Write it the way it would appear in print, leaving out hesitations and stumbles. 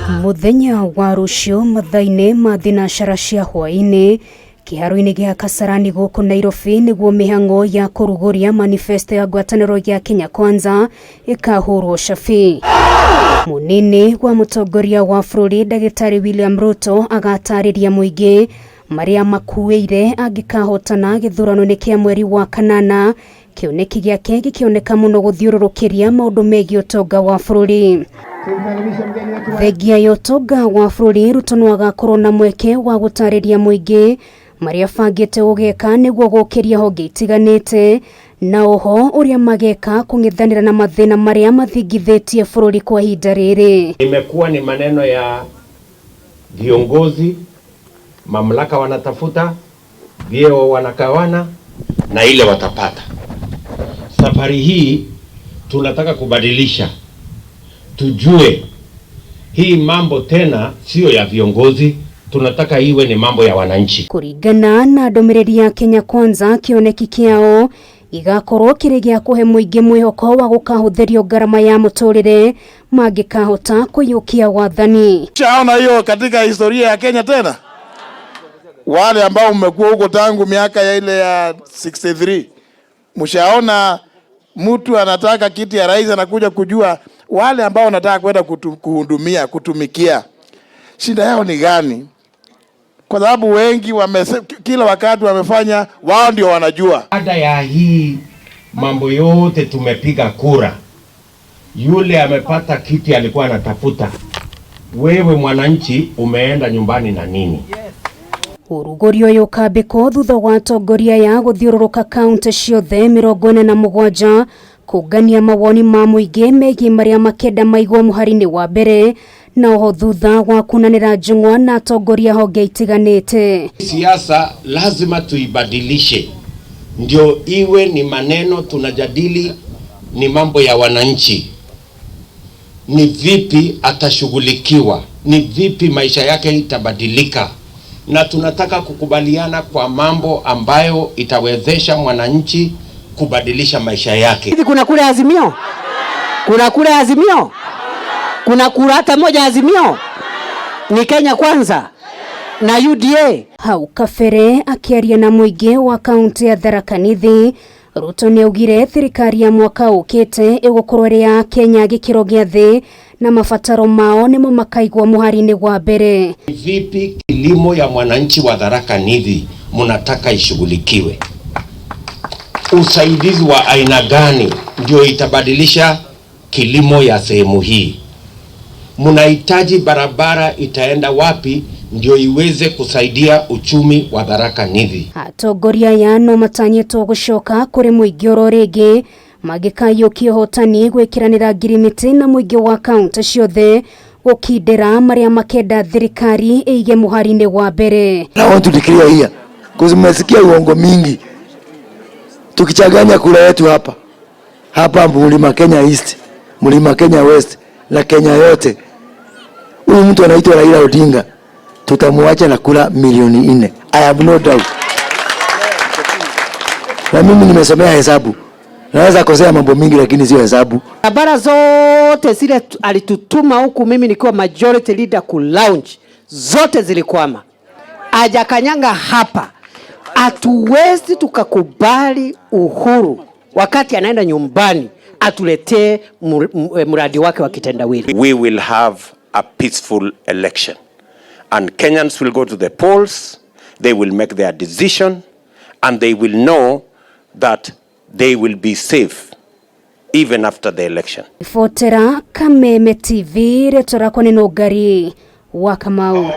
Muthenya wa ruciu mathaine ma thinacara cia hwaini kiharo-ini gia Kasarani guku Nairobi niguo mihang'o ya kuruguria Manifesto ya ngwataniro ya Kenya Kwanza ikahurwo cabi. Munini wa mutongoria wa bururi ndagitari William Ruto agatariria muingi maria makuire angikahotana githurano-ini kia mweri wa kanana. Kioneki giake gikioneka muno guthiururukiria maundu megie utonga wa bururi. Thegia ya utonga wa bururi Ruto no agakorwo na mweke wa gutariria muingi maria bangite gugeka niguo gukiria honge itiganite na oho uria mageka kung'ethanira na mathina maria mathingithitie bururi kwa ihinda riri. Imekuwa ni maneno ya viongozi, mamlaka wanatafuta, vyeo wanakawana na ile watapata. Safari hii tunataka kubadilisha, tujue hii mambo tena sio ya viongozi, tunataka iwe ni mambo ya wananchi. Kurigana na ndomereri ya Kenya Kwanza kioneki kiao igakorwo kiri gia kuhe muingi mwihoko wa gukahuthirio garama ya muturire mangikahota kuyukia wathani. Shaona hiyo katika historia ya Kenya tena. Wale ambao mmekuwa huko tangu miaka ya ile ya 63 mshaona mtu anataka kiti ya rais anakuja kujua wale ambao wanataka kwenda kuhudumia, kutumikia, shida yao ni gani? Kwa sababu wengi kila wakati wamefanya wao ndio wanajua. Baada ya hii mambo yote tumepiga kura, yule amepata kiti alikuwa anatafuta, wewe mwananchi umeenda nyumbani na nini? Urugorio yukabiko thutha wa atongoria ya guthiururuka kaunti ciothe 47 kungania mawoni ma muingi megie maria makenda maigwo muhari-ini wa mbere na oho thutha wa kunanira njung'wa na atongoria honge itiganite. Siasa lazima tuibadilishe, ndio iwe ni maneno tunajadili, ni mambo ya wananchi. Ni vipi atashughulikiwa, ni vipi maisha yake itabadilika, na tunataka kukubaliana kwa mambo ambayo itawezesha mwananchi kubadilisha maisha yake. Hivi kuna kura Azimio? Kuna kura Azimio? Kuna kura hata moja Azimio? Ni Kenya Kwanza na UDA. Hau kabere akiaria na muingi wa kaunti ya Tharaka Nithi, Ruto niaugire thirikari ya mwaka ukite igukorwo ya Kenya gikiro gia thi na mabataro mao nimo makaigwa muhari-ini wa mbere. Vipi kilimo ya mwananchi wa Tharaka Nithi mnataka ishughulikiwe? Usaidizi wa aina gani ndio itabadilisha kilimo ya sehemu hii? Mnahitaji barabara itaenda wapi ndio iweze kusaidia uchumi wa Tharaka Nithi? Atongoria ya no matanyetwo gucoka kuri muingi oro ringi magikayukia hotani gwikiranira ngirimiti na muingi wa kaunti ciothe gukindira maria makenda thirikari ige muhari-ini wa mbere. I want to declare here because mmesikia uongo mingi tukichanganya kura yetu hapa Mlima Kenya East, Mlima Kenya West na Kenya yote. Huyu mtu anaitwa Raila Odinga tutamuacha na kura milioni 4. I have no doubt. Na mimi nimesomea hesabu. Naweza kosea mambo mingi lakini sio hesabu. Barabara zote zile alitutuma huku mimi nikiwa majority leader ku launch zote zilikwama. Ajakanyanga hapa. Hatuwezi tukakubali Uhuru wakati anaenda nyumbani atuletee mradi wake wa kitendawili. We will have a peaceful election and Kenyans will go to the polls, they will make their decision and they will know that they will be safe even after the election. Fotera Kameme TV retora kwa neno gari wa Kamau.